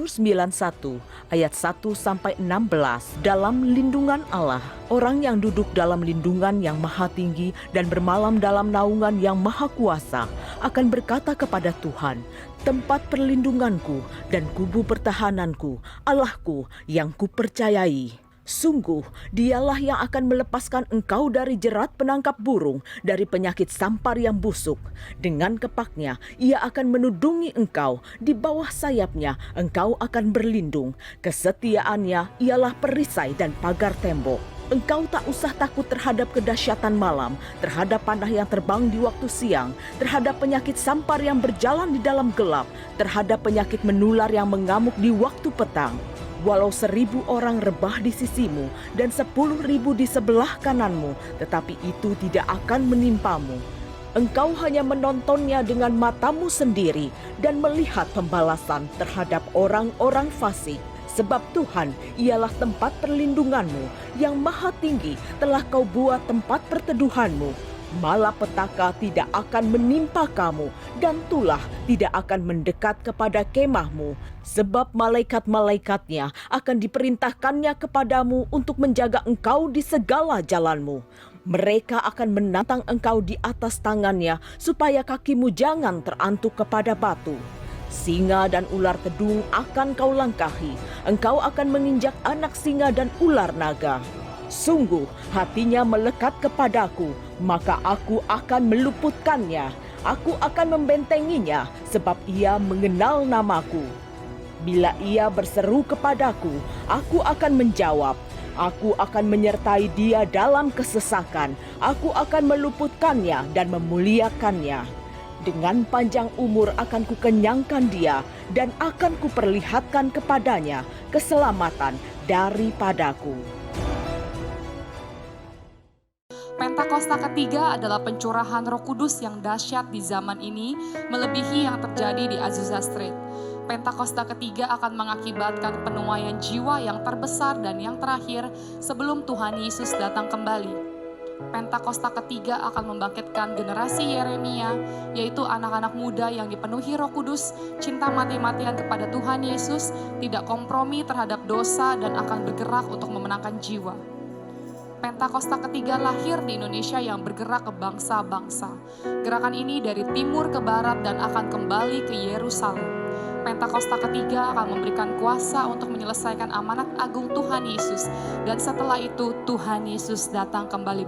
Mazmur 91 ayat 1-16. Dalam lindungan Allah, orang yang duduk dalam lindungan yang maha tinggi dan bermalam dalam naungan yang maha kuasa akan berkata kepada Tuhan, tempat perlindunganku dan kubu pertahananku, Allahku yang kupercayai. Sungguh, dialah yang akan melepaskan engkau dari jerat penangkap burung, dari penyakit sampar yang busuk. Dengan kepaknya, ia akan menudungi engkau. Di bawah sayapnya, engkau akan berlindung. Kesetiaannya ialah perisai dan pagar tembok. Engkau tak usah takut terhadap kedahsyatan malam, terhadap panah yang terbang di waktu siang, terhadap penyakit sampar yang berjalan di dalam gelap, terhadap penyakit menular yang mengamuk di waktu petang. Walau 1,000 orang rebah di sisimu dan 10.000 di sebelah kananmu, tetapi itu tidak akan menimpamu. Engkau hanya menontonnya dengan matamu sendiri dan melihat pembalasan terhadap orang-orang fasik. Sebab Tuhan ialah tempat perlindunganmu, yang maha tinggi telah kau buat tempat perteduhanmu. Malapetaka tidak akan menimpa kamu, dan tulah tidak akan mendekat kepada kemahmu. Sebab malaikat-malaikatnya akan diperintahkannya kepadamu untuk menjaga engkau di segala jalanmu. Mereka akan menantang engkau di atas tangannya, supaya kakimu jangan terantuk kepada batu. Singa dan ular tedung akan kau langkahi. Engkau akan menginjak anak singa dan ular naga. Sungguh hatinya melekat kepadaku, maka aku akan meluputkannya. Aku akan membentenginya, sebab ia mengenal namaku. Bila ia berseru kepadaku, aku akan menjawab. Aku akan menyertai dia dalam kesesakan. Aku akan meluputkannya dan memuliakannya. Dengan panjang umur akan kukenyangkan dia, dan akan kuperlihatkan kepadanya keselamatan daripadaku. Pentakosta ketiga adalah pencurahan Roh Kudus yang dahsyat di zaman ini, melebihi yang terjadi di Azusa Street. Pentakosta ketiga akan mengakibatkan penuaian jiwa yang terbesar dan yang terakhir sebelum Tuhan Yesus datang kembali. Pentakosta ketiga akan membangkitkan generasi Yeremia, yaitu anak-anak muda yang dipenuhi Roh Kudus, cinta mati-matian kepada Tuhan Yesus, tidak kompromi terhadap dosa dan akan bergerak untuk memenangkan jiwa. Pentakosta ketiga lahir di Indonesia yang bergerak ke bangsa-bangsa. Gerakan ini dari timur ke barat dan akan kembali ke Yerusalem. Pentakosta ketiga akan memberikan kuasa untuk menyelesaikan amanat agung Tuhan Yesus. Dan setelah itu Tuhan Yesus datang kembali.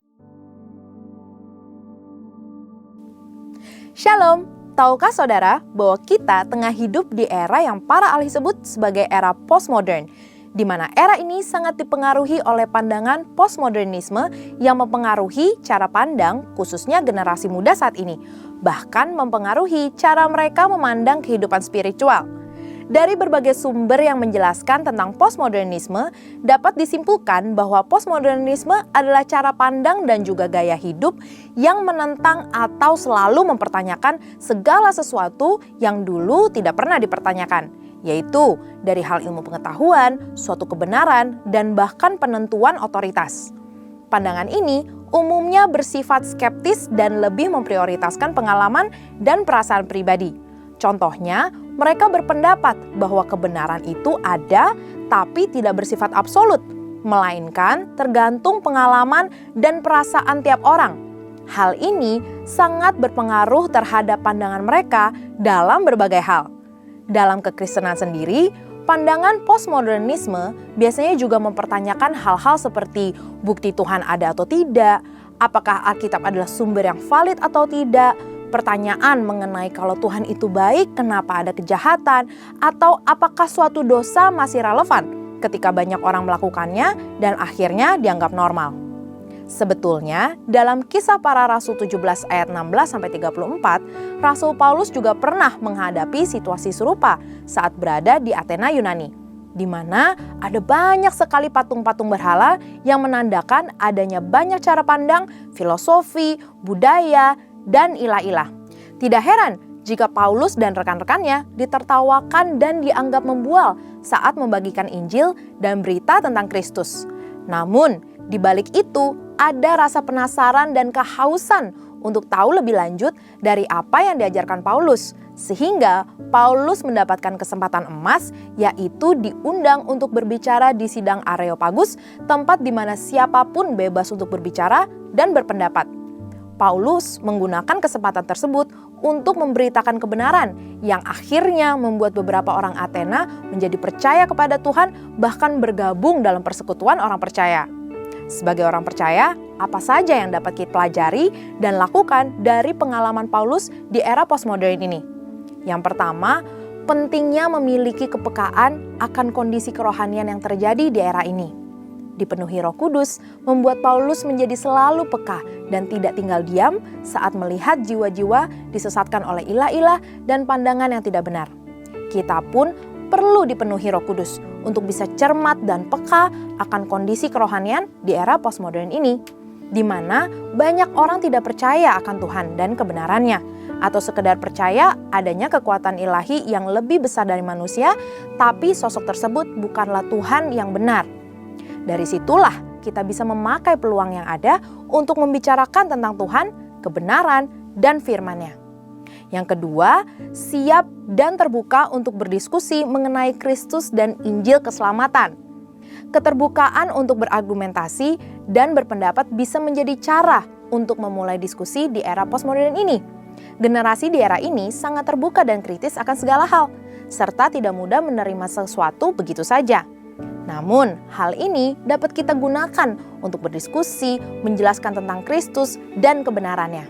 Shalom, tahukah saudara bahwa kita tengah hidup di era yang para ahli sebut sebagai era postmodern, di mana era ini sangat dipengaruhi oleh pandangan postmodernisme yang mempengaruhi cara pandang khususnya generasi muda saat ini, bahkan mempengaruhi cara mereka memandang kehidupan spiritual. Dari berbagai sumber yang menjelaskan tentang postmodernisme, dapat disimpulkan bahwa postmodernisme adalah cara pandang dan juga gaya hidup yang menentang atau selalu mempertanyakan segala sesuatu yang dulu tidak pernah dipertanyakan, yaitu dari hal ilmu pengetahuan, suatu kebenaran, dan bahkan penentuan otoritas. Pandangan ini umumnya bersifat skeptis dan lebih memprioritaskan pengalaman dan perasaan pribadi. Contohnya, mereka berpendapat bahwa kebenaran itu ada tapi tidak bersifat absolut, melainkan tergantung pengalaman dan perasaan tiap orang. Hal ini sangat berpengaruh terhadap pandangan mereka dalam berbagai hal. Dalam kekristenan sendiri, pandangan postmodernisme biasanya juga mempertanyakan hal-hal seperti bukti Tuhan ada atau tidak, apakah Alkitab adalah sumber yang valid atau tidak, pertanyaan mengenai kalau Tuhan itu baik, kenapa ada kejahatan, atau apakah suatu dosa masih relevan ketika banyak orang melakukannya dan akhirnya dianggap normal. Sebetulnya, dalam Kisah Para Rasul 17 ayat 16-34, Rasul Paulus juga pernah menghadapi situasi serupa saat berada di Athena, Yunani, di mana ada banyak sekali patung-patung berhala yang menandakan adanya banyak cara pandang, filosofi, budaya, dan ilah-ilah. Tidak heran jika Paulus dan rekan-rekannya ditertawakan dan dianggap membual saat membagikan Injil dan berita tentang Kristus. Namun, di balik itu ada rasa penasaran dan kehausan untuk tahu lebih lanjut dari apa yang diajarkan Paulus, sehingga Paulus mendapatkan kesempatan emas, yaitu diundang untuk berbicara di sidang Areopagus, tempat di mana siapapun bebas untuk berbicara dan berpendapat. Paulus menggunakan kesempatan tersebut untuk memberitakan kebenaran yang akhirnya membuat beberapa orang Athena menjadi percaya kepada Tuhan, bahkan bergabung dalam persekutuan orang percaya. Sebagai orang percaya, apa saja yang dapat kita pelajari dan lakukan dari pengalaman Paulus di era postmodern ini? Yang pertama, pentingnya memiliki kepekaan akan kondisi kerohanian yang terjadi di era ini. Dipenuhi Roh Kudus membuat Paulus menjadi selalu peka dan tidak tinggal diam saat melihat jiwa-jiwa disesatkan oleh ilah-ilah dan pandangan yang tidak benar. Kita pun perlu dipenuhi Roh Kudus untuk bisa cermat dan peka akan kondisi kerohanian di era postmodern ini, di mana banyak orang tidak percaya akan Tuhan dan kebenarannya, atau sekedar percaya adanya kekuatan ilahi yang lebih besar dari manusia, tapi sosok tersebut bukanlah Tuhan yang benar. Dari situlah kita bisa memakai peluang yang ada untuk membicarakan tentang Tuhan, kebenaran, dan firman-Nya. Yang kedua, siap dan terbuka untuk berdiskusi mengenai Kristus dan Injil keselamatan. Keterbukaan untuk berargumentasi dan berpendapat bisa menjadi cara untuk memulai diskusi di era postmodern ini. Generasi di era ini sangat terbuka dan kritis akan segala hal, serta tidak mudah menerima sesuatu begitu saja. Namun, hal ini dapat kita gunakan untuk berdiskusi, menjelaskan tentang Kristus dan kebenarannya.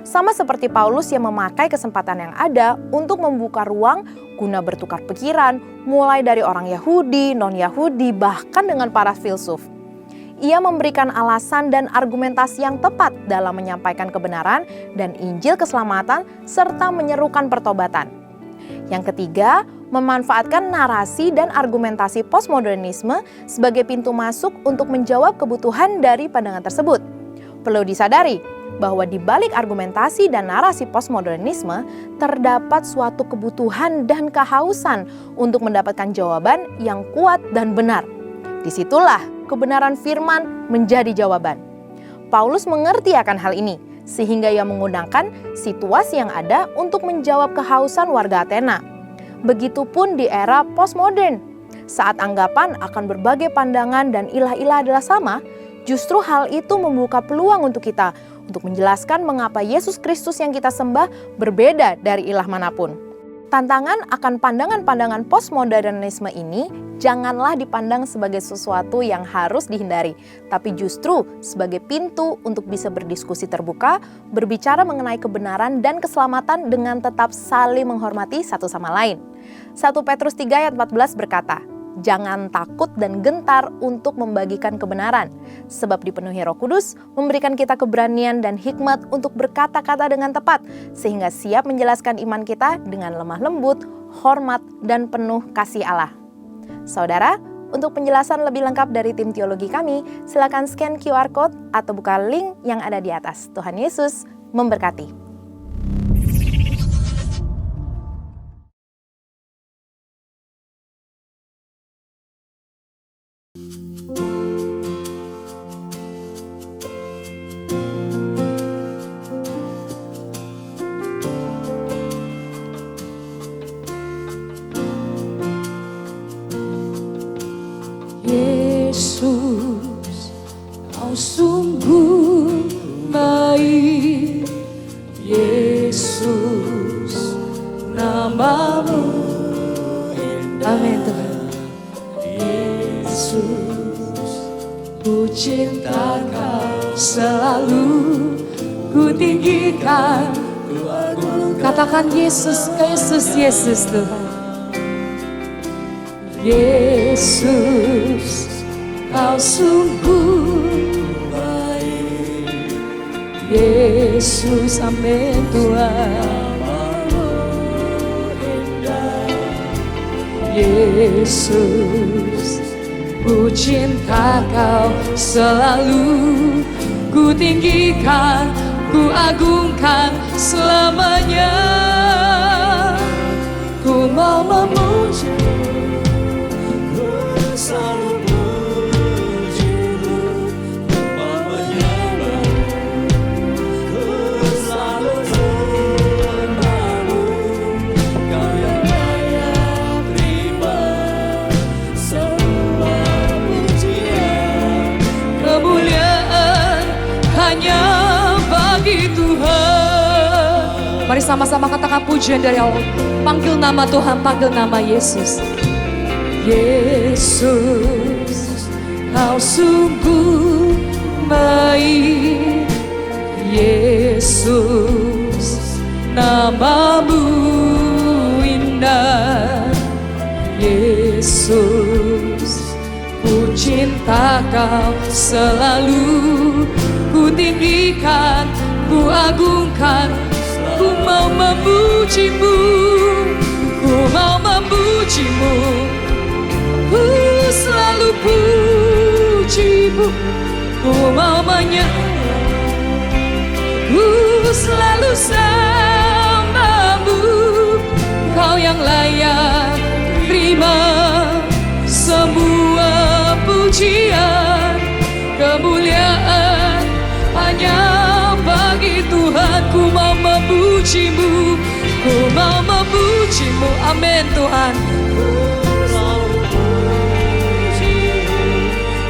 Sama seperti Paulus yang memakai kesempatan yang ada untuk membuka ruang guna bertukar pikiran, mulai dari orang Yahudi, non-Yahudi, bahkan dengan para filsuf. Ia memberikan alasan dan argumentasi yang tepat dalam menyampaikan kebenaran dan Injil keselamatan, serta menyerukan pertobatan. Yang ketiga, memanfaatkan narasi dan argumentasi postmodernisme sebagai pintu masuk untuk menjawab kebutuhan dari pandangan tersebut. Perlu disadari bahwa di balik argumentasi dan narasi postmodernisme terdapat suatu kebutuhan dan kehausan untuk mendapatkan jawaban yang kuat dan benar. Disitulah kebenaran firman menjadi jawaban. Paulus mengerti akan hal ini, sehingga ia menggunakan situasi yang ada untuk menjawab kehausan warga Athena. Begitupun di era postmodern, saat anggapan akan berbagai pandangan dan ilah-ilah adalah sama, justru hal itu membuka peluang untuk kita untuk menjelaskan mengapa Yesus Kristus yang kita sembah berbeda dari ilah manapun. Tantangan akan pandangan-pandangan postmodernisme ini janganlah dipandang sebagai sesuatu yang harus dihindari, tapi justru sebagai pintu untuk bisa berdiskusi terbuka, berbicara mengenai kebenaran dan keselamatan dengan tetap saling menghormati satu sama lain. 1 Petrus 3 ayat 14 berkata, "Jangan takut dan gentar untuk membagikan kebenaran, sebab dipenuhi Roh Kudus memberikan kita keberanian dan hikmat untuk berkata-kata dengan tepat, sehingga siap menjelaskan iman kita dengan lemah lembut, hormat, dan penuh kasih Allah." Saudara, untuk penjelasan lebih lengkap dari tim teologi kami, silakan scan QR Code atau buka link yang ada di atas. Tuhan Yesus memberkati. Yesus, Kau sungguh baik. Yesus, nama-Mu indah. Amin Tuhan. Yesus, ku cinta Kau selalu, ku tinggikan, ku agungkan. Katakan Yesus, Yesus, Yesus Tuhan. Yesus, Kau sungguh baik. Yesus, amin Tuhan. Yesus, ku cinta Kau selalu, ku tinggikan, ku agungkan selamanya. Ku mau memuji, selalu puji-Mu, ku mau menyembah, ku Mari sama-sama katakan pujian dari Allah. Panggil nama Tuhan, panggil nama Yesus. Yesus, kau sungguh baik. Yesus, namamu indah. Yesus, ku cinta kau selalu. Ku tinggikan, ku agungkan, ku mau memujimu, ku mau memujimu, ku selalu pujimu, ku mau ku selalu sembahmu. Kau yang layak terima semua pujian, kemuliaan hanya bagi Tuhan. Ku mau memujimu, ku mau memujimu. Amin Tuhan.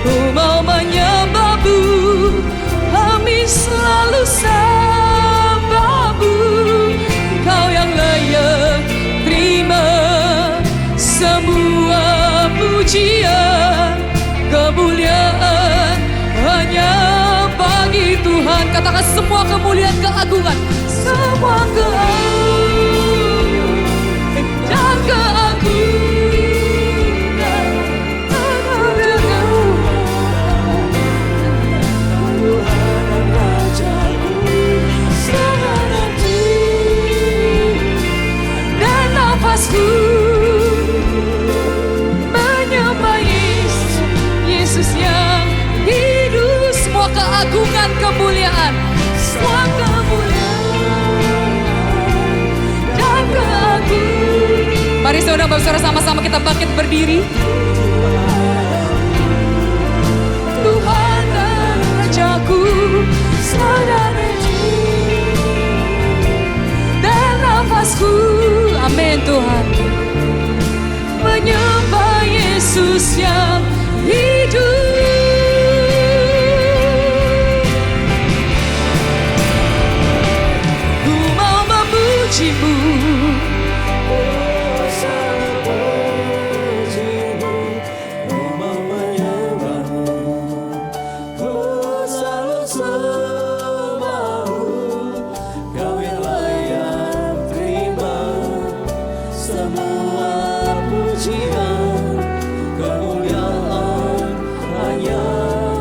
Ku mau menyembahmu, kami selalu sembahmu. Kau yang layak terima semua pujian, kemuliaan hanya bagi Tuhan. Katakan semua kemuliaan, keagungan, semua keagungan dan keagungan. Dan nafasku menyembah Yesus yang hidup. Semua keagungan, kemuliaan, semua kemuliaan dan keagungan. Mari saudara-saudara sama-sama kita bangkit berdiri. Tuhan dan Rajaku, saudara dan nafasku. Amin Tuhan. Menyembah Yesus yang hidup. Ku mau memujimu, ku mau menyembahmu, ku selalu sembahmu. Kau yang layak terima semua pujian, kemuliaan hanya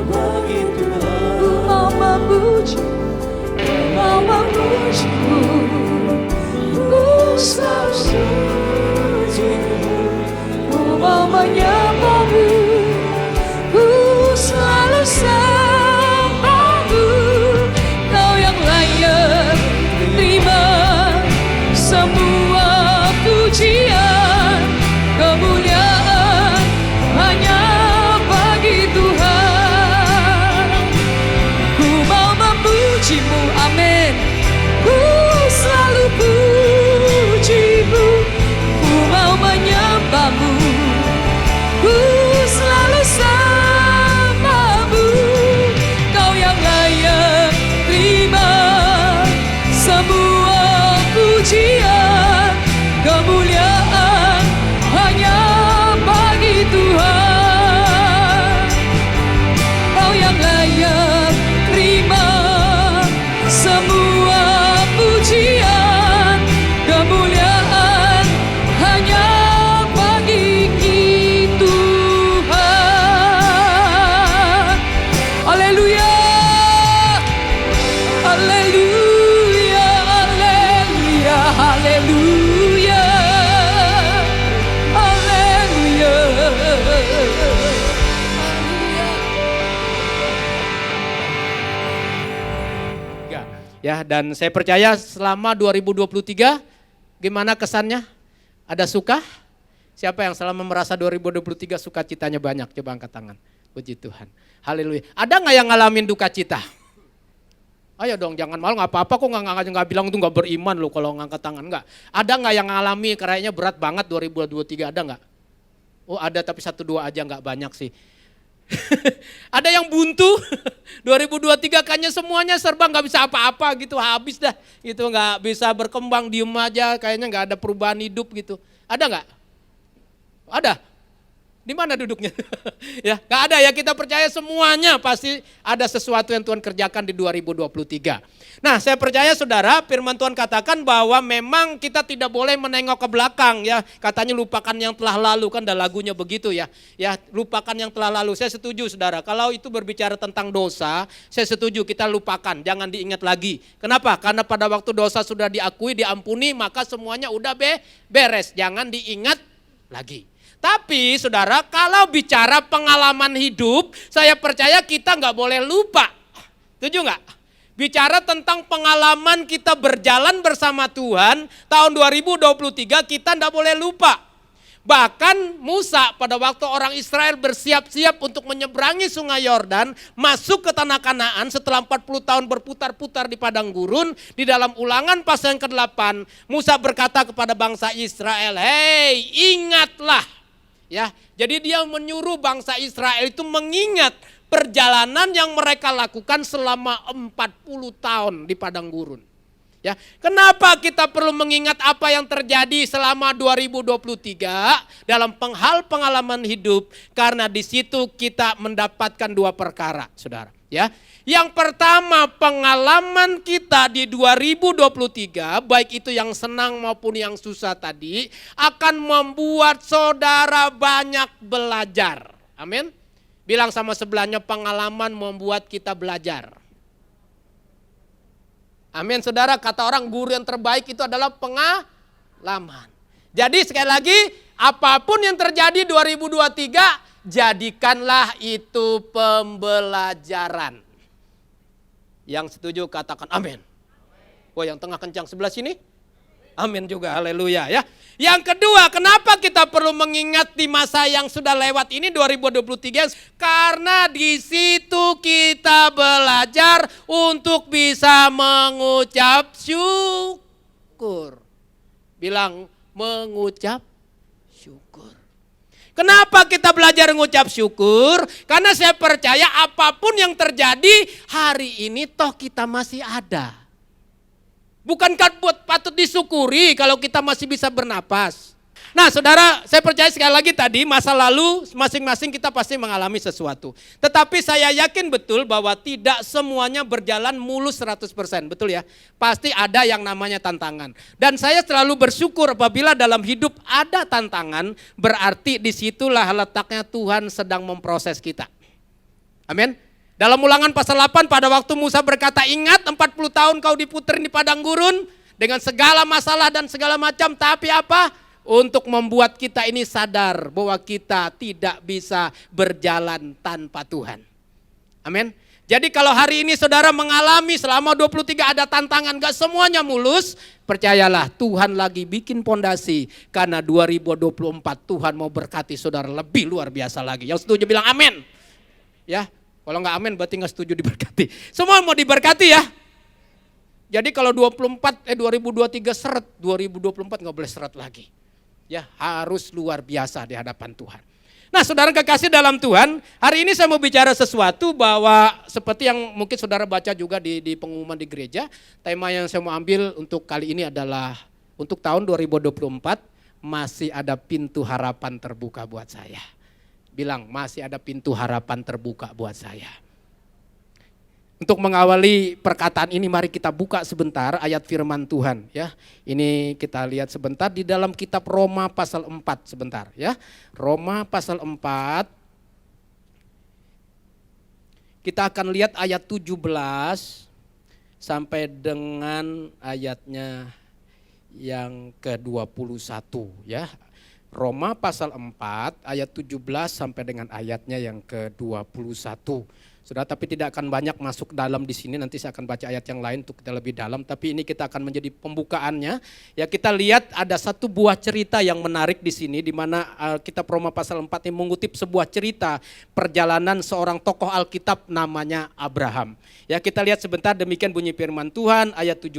bagi Tuhan. Ku mau memujimu, ku mau memujimu, ku selalu memujimu, ku mau menyembahmu, ku selalu sembahmu. Kau yang layak terima semua pujian, kemuliaan hanya bagi Tuhan. Ku mau memujimu, amin. Ku selalu pujimu, ku mau menyembahmu, ku selalu sembahmu. Kau yang layak terima semua pujian, kemuliaan hanya bagi Tuhan. Kau yang layak terima semua pujian, kemuliaan hanya bagi Tuhan. Haleluya, haleluya, haleluya, haleluya, haleluya. Ya, dan saya percaya selama 2023 gimana kesannya? Ada suka? Siapa yang selama merasa 2023 sukacitanya banyak? Coba angkat tangan. Puji Tuhan. Haleluya. Ada nggak yang ngalamin duka cita? Ayo dong, jangan malu, nggak apa-apa kok nggak bilang itu nggak beriman loh kalau ngangkat tangan, nggak. Ada nggak yang ngalami kayaknya berat banget 2023, ada nggak? Oh ada, tapi 1-2 aja, nggak banyak sih. Ada yang buntu 2023 kayaknya semuanya serba nggak bisa apa-apa gitu, habis dah gitu, nggak bisa berkembang, diem aja, kayaknya nggak ada perubahan hidup gitu. Ada nggak? Ada. Di mana duduknya? Ya, nggak ada ya, kita percaya semuanya pasti ada sesuatu yang Tuhan kerjakan di 2023. Nah, saya percaya saudara, firman Tuhan katakan bahwa memang kita tidak boleh menengok ke belakang ya. Katanya lupakan yang telah lalu, kan ada lagunya begitu ya. Ya, lupakan yang telah lalu. Saya setuju saudara, kalau itu berbicara tentang dosa, saya setuju kita lupakan, jangan diingat lagi. Kenapa? Karena pada waktu dosa sudah diakui, diampuni, maka semuanya udah beres, jangan diingat lagi. Tapi saudara, kalau bicara pengalaman hidup, saya percaya kita nggak boleh lupa. Setuju nggak? Bicara tentang pengalaman kita berjalan bersama Tuhan, tahun 2023 kita nggak boleh lupa. Bahkan Musa pada waktu orang Israel bersiap-siap untuk menyeberangi sungai Yordan, masuk ke tanah Kanaan setelah 40 tahun berputar-putar di padang gurun, di dalam Ulangan pasal yang ke-8, Musa berkata kepada bangsa Israel, "Hei, ingatlah." Ya, jadi dia menyuruh bangsa Israel itu mengingat perjalanan yang mereka lakukan selama 40 tahun di padang gurun. Ya, kenapa kita perlu mengingat apa yang terjadi selama 2023 dalam hal pengalaman hidup? Karena di situ kita mendapatkan dua perkara, saudara. Ya, yang pertama, pengalaman kita di 2023, baik itu yang senang maupun yang susah tadi, akan membuat saudara banyak belajar. Amin. Bilang sama sebelahnya, pengalaman membuat kita belajar. Amin saudara, kata orang guru yang terbaik itu adalah pengalaman. Jadi sekali lagi, apapun yang terjadi 2023, jadikanlah itu pembelajaran. Yang setuju katakan amin. Oh, yang tengah kencang sebelah sini? Amin juga, haleluya ya. Yang kedua, kenapa kita perlu mengingat di masa yang sudah lewat ini 2023? Karena di situ kita belajar untuk bisa mengucap syukur. Bilang mengucap syukur. Kenapa kita belajar mengucap syukur? Karena saya percaya apapun yang terjadi hari ini toh kita masih ada. Bukankah patut disyukuri kalau kita masih bisa bernapas? Nah saudara, saya percaya sekali lagi tadi masa lalu masing-masing kita pasti mengalami sesuatu. Tetapi saya yakin betul bahwa tidak semuanya berjalan mulus 100%, betul ya? Pasti ada yang namanya tantangan. Dan saya selalu bersyukur apabila dalam hidup ada tantangan, berarti disitulah letaknya Tuhan sedang memproses kita. Amin. Dalam Ulangan pasal 8 pada waktu Musa berkata, ingat 40 tahun kau diputerin di padang gurun dengan segala masalah dan segala macam, tapi apa? Untuk membuat kita ini sadar bahwa kita tidak bisa berjalan tanpa Tuhan. Amin. Jadi kalau hari ini saudara mengalami selama 23 ada tantangan, gak semuanya mulus, percayalah Tuhan lagi bikin pondasi. Karena 2024 Tuhan mau berkati saudara lebih luar biasa lagi. Yang setuju bilang amin. Ya, kalau gak amin berarti gak setuju diberkati. Semua mau diberkati ya. Jadi kalau 2023 seret, 2024 gak boleh seret lagi. Ya, harus luar biasa di hadapan Tuhan. Nah saudara kekasih dalam Tuhan, hari ini saya mau bicara sesuatu bahwa seperti yang mungkin saudara baca juga di pengumuman di gereja, tema yang saya mau ambil untuk kali ini adalah untuk tahun 2024 masih ada pintu harapan terbuka buat saya. Bilang masih ada pintu harapan terbuka buat saya. Untuk mengawali perkataan ini mari kita buka sebentar ayat firman Tuhan ya. Ini kita lihat sebentar di dalam kitab Roma pasal 4 sebentar ya. Roma pasal 4. Kita akan lihat ayat 17 sampai dengan ayatnya yang ke-21 ya. Roma pasal 4 ayat 17 sampai dengan ayatnya yang ke-21. Saudara, tapi tidak akan banyak masuk dalam di sini, nanti saya akan baca ayat yang lain untuk kita lebih dalam, tapi ini kita akan menjadi pembukaannya. Ya, kita lihat ada satu buah cerita yang menarik di sini di mana kitab Roma pasal 4 ini mengutip sebuah cerita perjalanan seorang tokoh Alkitab namanya Abraham. Ya, kita lihat sebentar demikian bunyi firman Tuhan ayat 17.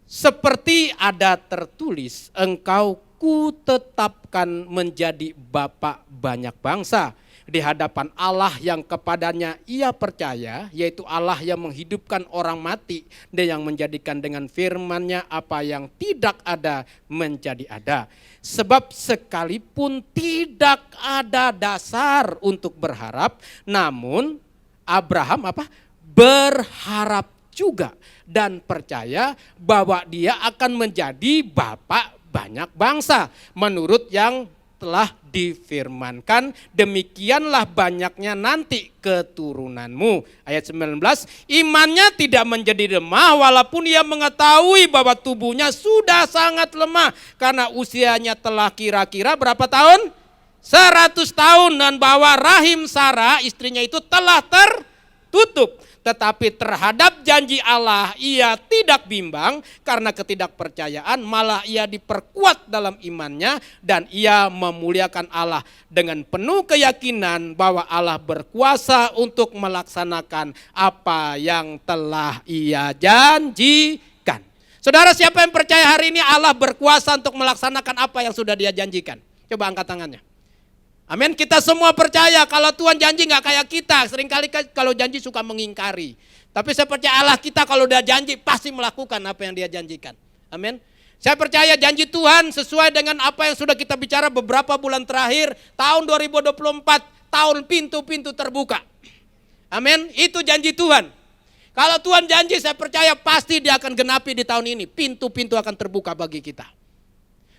Seperti ada tertulis, engkau kutetapkan menjadi bapa banyak bangsa. di hadapan Allah yang kepadanya ia percaya, yaitu Allah yang menghidupkan orang mati dan yang menjadikan dengan firman-Nya apa yang tidak ada menjadi ada. Sebab sekalipun tidak ada dasar untuk berharap, namun Abraham berharap juga dan percaya bahwa dia akan menjadi bapak banyak bangsa menurut yang telah difirmankan, demikianlah banyaknya nanti keturunanmu. Ayat 19, imannya tidak menjadi lemah walaupun ia mengetahui bahwa tubuhnya sudah sangat lemah karena usianya telah kira-kira berapa tahun? 100 tahun, dan bahwa rahim Sarah istrinya itu telah tertutup. Tetapi terhadap janji Allah ia tidak bimbang karena ketidakpercayaan, malah ia diperkuat dalam imannya dan ia memuliakan Allah dengan penuh keyakinan bahwa Allah berkuasa untuk melaksanakan apa yang telah ia janjikan. Saudara, siapa yang percaya hari ini Allah berkuasa untuk melaksanakan apa yang sudah dia janjikan? Coba angkat tangannya. Amin, kita semua percaya kalau Tuhan janji gak kayak kita. Seringkali kalau janji suka mengingkari. Tapi saya percaya Allah kita kalau udah janji pasti melakukan apa yang dia janjikan. Amin. Saya percaya janji Tuhan sesuai dengan apa yang sudah kita bicara beberapa bulan terakhir. Tahun 2024, tahun pintu-pintu terbuka. Amin, itu janji Tuhan. Kalau Tuhan janji, saya percaya pasti dia akan genapi di tahun ini. Pintu-pintu akan terbuka bagi kita.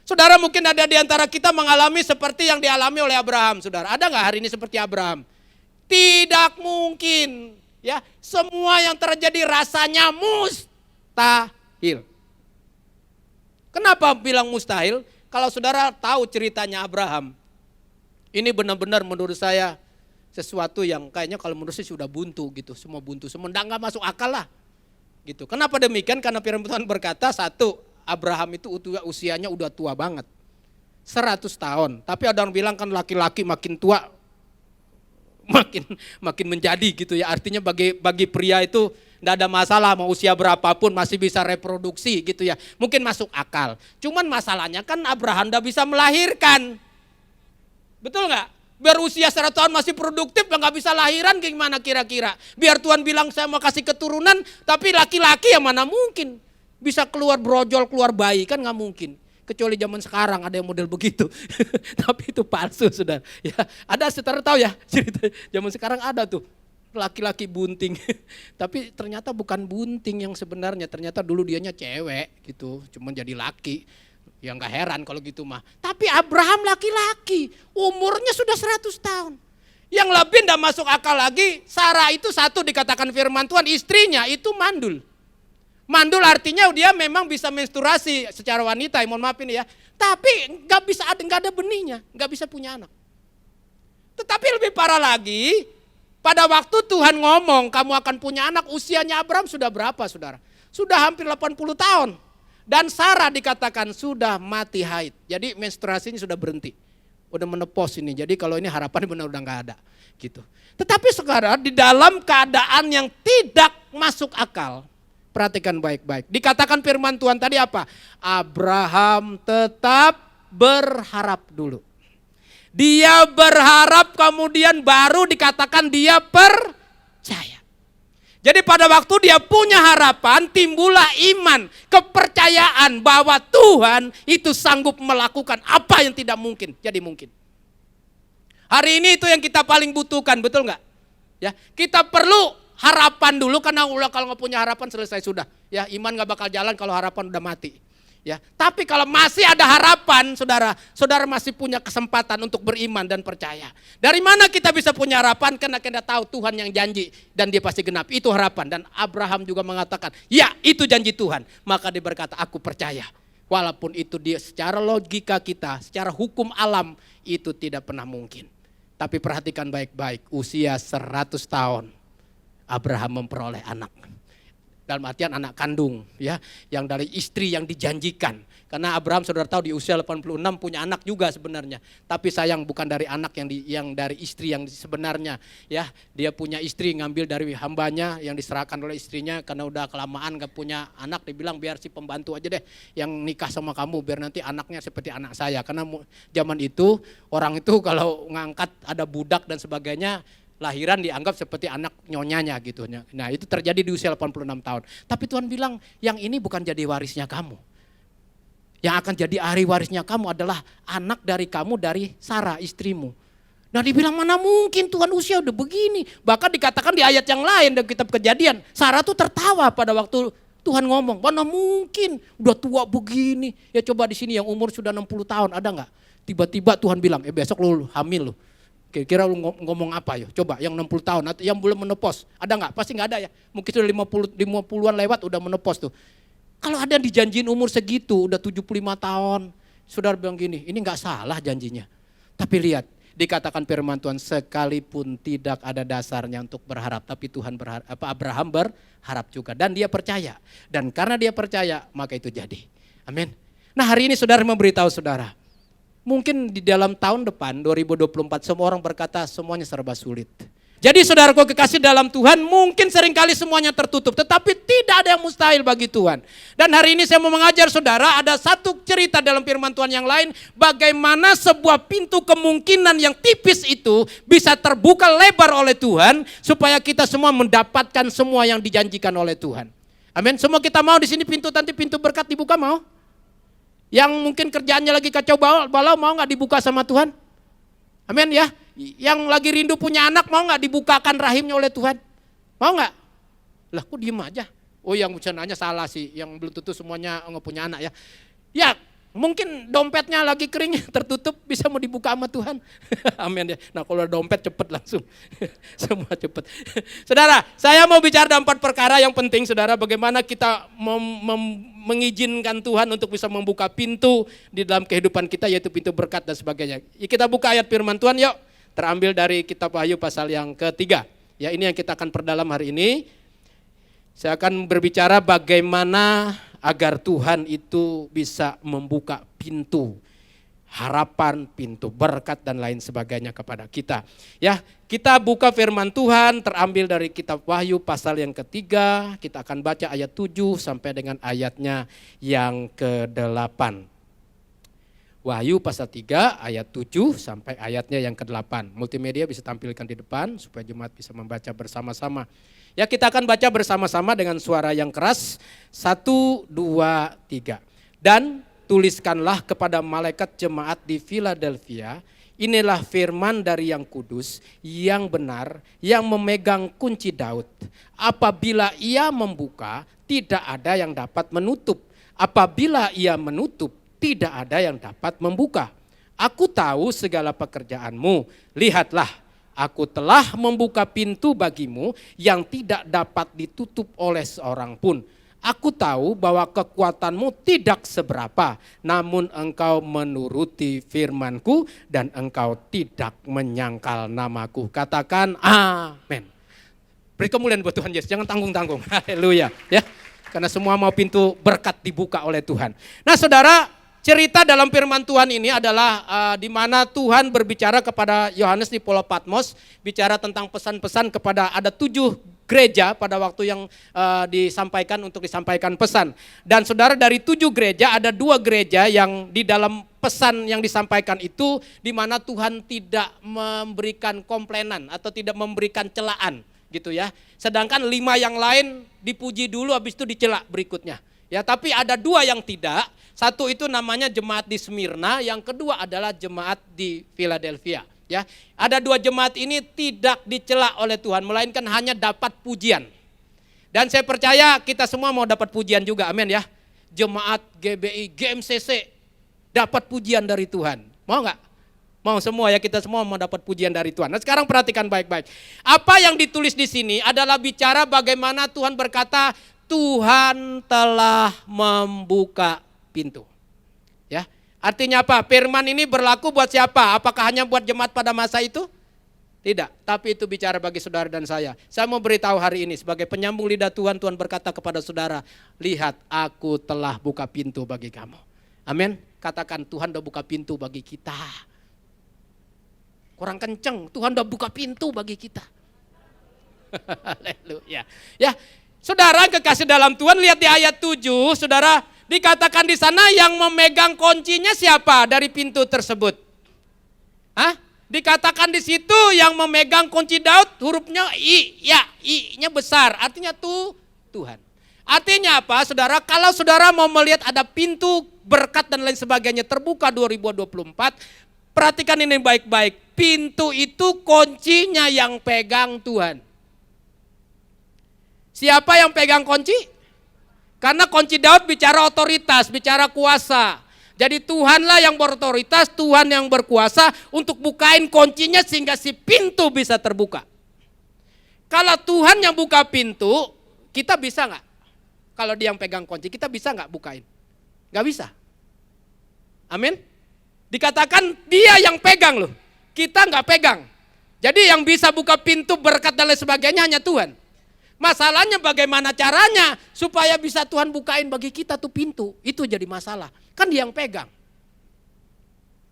Saudara, mungkin ada di antara kita mengalami seperti yang dialami oleh Abraham. Saudara, ada gak hari ini seperti Abraham? Tidak mungkin. Ya, semua yang terjadi rasanya mustahil. Kenapa bilang mustahil? Kalau saudara tahu ceritanya Abraham, ini benar-benar menurut saya sesuatu yang kayaknya kalau menurut saya sudah buntu gitu. Semua buntu, semua gak masuk akal lah. Gitu. Kenapa demikian? Karena firman Tuhan berkata, satu, Abraham itu usianya udah tua banget. 100 tahun. Tapi ada orang bilang kan laki-laki makin tua makin menjadi gitu ya. Artinya bagi pria itu enggak ada masalah mau usia berapapun masih bisa reproduksi gitu ya. Mungkin masuk akal. Cuman masalahnya kan Abraham enggak bisa melahirkan. Betul enggak? Biar usia 100 tahun masih produktif enggak bisa lahiran gimana kira-kira? Biar Tuhan bilang saya mau kasih keturunan tapi laki-laki yang mana mungkin bisa keluar brojol, keluar bayi, kan nggak mungkin. Kecuali zaman sekarang ada yang model begitu. Tapi itu palsu, saudara. Ya, ada saudara tahu ya cerita zaman sekarang ada tuh laki-laki bunting. Tapi ternyata bukan bunting yang sebenarnya. Ternyata dulu dianya cewek gitu, cuma jadi laki. Ya nggak heran kalau gitu mah. Tapi Abraham laki-laki, umurnya sudah 100 tahun. Yang lebih nggak masuk akal lagi, Sarah itu satu dikatakan firman Tuhan, istrinya itu mandul. Mandul artinya dia memang bisa menstruasi secara wanita, mohon maaf ini ya. Tapi nggak ada benihnya, nggak bisa punya anak. Tetapi lebih parah lagi, pada waktu Tuhan ngomong kamu akan punya anak, usianya Abraham sudah berapa saudara? Sudah hampir 80 tahun. Dan Sarah dikatakan sudah mati haid. Jadi menstruasinya sudah berhenti. Udah menopause ini, jadi kalau ini harapan benar udah nggak ada. Gitu. Tetapi sekarang di dalam keadaan yang tidak masuk akal, perhatikan baik-baik. Dikatakan firman Tuhan tadi apa? Abraham tetap berharap dulu. Dia berharap kemudian baru dikatakan dia percaya. Jadi pada waktu dia punya harapan timbullah iman, kepercayaan bahwa Tuhan itu sanggup melakukan apa yang tidak mungkin jadi mungkin. Hari ini itu yang kita paling butuhkan, betul nggak? Ya, kita perlu harapan dulu karena kalau nggak punya harapan selesai sudah. Ya, iman nggak bakal jalan kalau harapan udah mati. Ya, tapi kalau masih ada harapan, saudara masih punya kesempatan untuk beriman dan percaya. Dari mana kita bisa punya harapan? Karena kita tahu Tuhan yang janji dan dia pasti genap. Itu harapan. Dan Abraham juga mengatakan, ya itu janji Tuhan. Maka dia berkata, aku percaya. Walaupun itu dia secara logika kita, secara hukum alam itu tidak pernah mungkin. Tapi perhatikan baik-baik, usia 100 tahun. Abraham memperoleh anak. Dalam artian anak kandung, ya, yang dari istri yang dijanjikan. Karena Abraham saudara tahu di usia 86 punya anak juga sebenarnya. Tapi sayang bukan dari anak yang dari istri yang sebenarnya, ya. Dia punya istri ngambil dari hambanya yang diserahkan oleh istrinya karena udah kelamaan gak punya anak, dibilang biar si pembantu aja deh yang nikah sama kamu biar nanti anaknya seperti anak saya. Karena zaman itu orang itu kalau ngangkat ada budak dan sebagainya, lahiran dianggap seperti anak nyonyanya gitu. Nah itu terjadi di usia 86 tahun. Tapi Tuhan bilang yang ini bukan jadi warisnya kamu. Yang akan jadi ahli warisnya kamu adalah anak dari kamu dari Sarah istrimu. Nah dibilang mana mungkin Tuhan usia udah begini. Bahkan dikatakan di ayat yang lain dari kitab Kejadian. Sarah tuh tertawa pada waktu Tuhan ngomong. Mana mungkin udah tua begini. Ya coba di sini yang umur sudah 60 tahun ada nggak? Tiba-tiba Tuhan bilang besok lu hamil lu. Kira-kira lu ngomong apa ya? Coba yang 60 tahun atau yang belum menopause. Ada nggak? Pasti nggak ada ya. Mungkin sudah 50-an lewat udah menopause tuh. Kalau ada dijanjiin umur segitu udah 75 tahun. Saudara bilang gini, ini nggak salah janjinya. Tapi lihat, dikatakan firman Tuhan sekalipun tidak ada dasarnya untuk berharap. Tapi Tuhan berharap, Abraham berharap juga. Dan dia percaya. Dan karena dia percaya maka itu jadi. Amin. Nah hari ini saudara memberitahu saudara. Mungkin di dalam tahun depan 2024 semua orang berkata semuanya serba sulit. Jadi saudaraku kekasih dalam Tuhan mungkin seringkali semuanya tertutup. Tetapi tidak ada yang mustahil bagi Tuhan. Dan hari ini saya mau mengajar saudara ada satu cerita dalam firman Tuhan yang lain. Bagaimana sebuah pintu kemungkinan yang tipis itu bisa terbuka lebar oleh Tuhan. Supaya kita semua mendapatkan semua yang dijanjikan oleh Tuhan. Amin. Semua kita mau di sini nanti pintu berkat dibuka mau? Yang mungkin kerjaannya lagi kacau balau mau gak dibuka sama Tuhan? Amin ya. Yang lagi rindu punya anak mau gak dibukakan rahimnya oleh Tuhan? Mau gak? Lah kok diem aja? Oh yang nanya salah sih, yang belum tentu semuanya gak punya anak ya. Ya mungkin dompetnya lagi kering tertutup bisa mau dibuka sama Tuhan. Amin ya. Nah kalau dompet cepet langsung. Semua cepet. Saudara saya mau bicara ada 4 perkara yang penting saudara. Bagaimana kita mengizinkan Tuhan untuk bisa membuka pintu di dalam kehidupan kita yaitu pintu berkat dan sebagainya. Kita buka ayat firman Tuhan yuk. Terambil dari kitab Wahyu pasal yang ketiga. Ya ini yang kita akan perdalam hari ini. Saya akan berbicara bagaimana agar Tuhan itu bisa membuka pintu harapan, pintu berkat dan lain sebagainya kepada kita. Ya, kita buka firman Tuhan terambil dari kitab Wahyu pasal yang ketiga. Kita akan baca ayat 7 sampai dengan ayatnya yang ke-8. Wahyu pasal 3 ayat 7 sampai ayatnya yang ke-8. Multimedia bisa tampilkan di depan supaya jemaat bisa membaca bersama-sama. Ya kita akan baca bersama-sama dengan suara yang keras. 1, 2, 3. Dan tuliskanlah kepada malaikat jemaat di Philadelphia, inilah firman dari yang kudus, yang benar, yang memegang kunci Daud. Apabila ia membuka, tidak ada yang dapat menutup. Apabila ia menutup, tidak ada yang dapat membuka. Aku tahu segala pekerjaanmu, lihatlah. Aku telah membuka pintu bagimu yang tidak dapat ditutup oleh seorang pun. Aku tahu bahwa kekuatanmu tidak seberapa, namun engkau menuruti firmanku dan engkau tidak menyangkal namaku. Katakan amin. Beri kemuliaan buat Tuhan Yesus, jangan tanggung-tanggung. Haleluya. Ya, karena semua mau pintu berkat dibuka oleh Tuhan. Nah saudara, cerita dalam firman Tuhan ini adalah di mana Tuhan berbicara kepada Yohanes di Pulau Patmos, bicara tentang pesan-pesan kepada ada 7 gereja pada waktu yang disampaikan untuk disampaikan pesan. Dan saudara dari 7 gereja ada 2 gereja yang di dalam pesan yang disampaikan itu di mana Tuhan tidak memberikan komplainan atau tidak memberikan celaan gitu ya. Sedangkan 5 yang lain dipuji dulu habis itu dicela berikutnya. Ya, tapi ada 2 yang tidak. Satu itu namanya jemaat di Smyrna, yang kedua adalah jemaat di Philadelphia. Ya, ada 2 jemaat ini tidak dicela oleh Tuhan, melainkan hanya dapat pujian. Dan saya percaya kita semua mau dapat pujian juga, amin ya. Jemaat GBI, GMCC dapat pujian dari Tuhan. Mau nggak? Mau semua ya, kita semua mau dapat pujian dari Tuhan. Nah sekarang perhatikan baik-baik. Apa yang ditulis di sini adalah bicara bagaimana Tuhan berkata, Tuhan telah membuka pintu. Artinya apa? Firman ini berlaku buat siapa? Apakah hanya buat jemaat pada masa itu? Tidak, tapi itu bicara bagi saudara dan saya. Saya mau beritahu hari ini sebagai penyambung lidah Tuhan, Tuhan berkata kepada saudara, lihat aku telah buka pintu bagi kamu. Amin. Katakan Tuhan udah buka pintu bagi kita. Kurang kenceng, Tuhan udah buka pintu bagi kita. Haleluya. Ya, saudara kekasih dalam Tuhan, lihat di ayat 7, saudara, dikatakan di sana yang memegang kuncinya siapa dari pintu tersebut? Hah? Dikatakan di situ yang memegang kunci Daud, hurufnya I, ya, I-nya besar, artinya Tuhan. Artinya apa, saudara? Kalau saudara mau melihat ada pintu berkat dan lain sebagainya terbuka 2024, perhatikan ini baik-baik. Pintu itu kuncinya yang pegang Tuhan. Siapa yang pegang kunci? Karena kunci Daud bicara otoritas, bicara kuasa. Jadi Tuhanlah yang berotoritas, Tuhan yang berkuasa untuk bukain kuncinya sehingga si pintu bisa terbuka. Kalau Tuhan yang buka pintu, kita bisa nggak? Kalau dia yang pegang kunci, kita bisa nggak bukain? Nggak bisa. Amin. Dikatakan dia yang pegang loh, kita nggak pegang. Jadi yang bisa buka pintu berkat dan lain sebagainya hanya Tuhan. Masalahnya bagaimana caranya supaya bisa Tuhan bukain bagi kita tuh pintu. Itu jadi masalah. Kan dia yang pegang.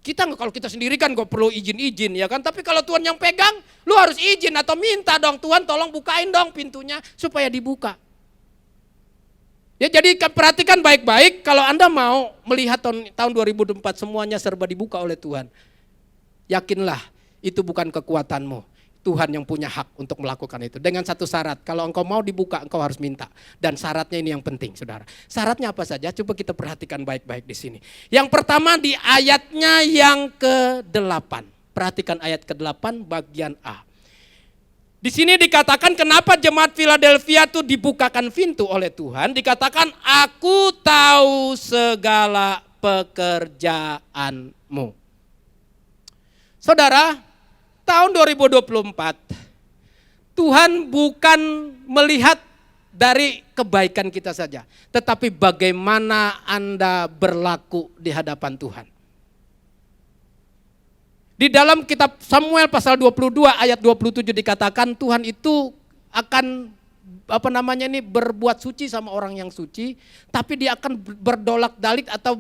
Kita kalau kita sendiri kan gak perlu izin-izin ya kan. Tapi kalau Tuhan yang pegang, lu harus izin atau minta dong. Tuhan tolong bukain dong pintunya supaya dibuka. Ya jadi perhatikan baik-baik kalau Anda mau melihat tahun 2024 semuanya serba dibuka oleh Tuhan. Yakinlah itu bukan kekuatanmu. Tuhan yang punya hak untuk melakukan itu. Dengan satu syarat, kalau engkau mau dibuka, engkau harus minta. Dan syaratnya ini yang penting, saudara. Syaratnya apa saja? Coba kita perhatikan baik-baik di sini. Yang pertama di ayatnya yang ke-8. Perhatikan ayat ke-8 bagian A. Di sini dikatakan kenapa jemaat Philadelphia itu dibukakan pintu oleh Tuhan. Dikatakan, aku tahu segala pekerjaanmu. Saudara, tahun 2024, Tuhan bukan melihat dari kebaikan kita saja, tetapi bagaimana Anda berlaku di hadapan Tuhan. Di dalam kitab Samuel pasal 22 ayat 27 dikatakan Tuhan itu akan berbuat suci sama orang yang suci, tapi dia akan berdolak-dalik atau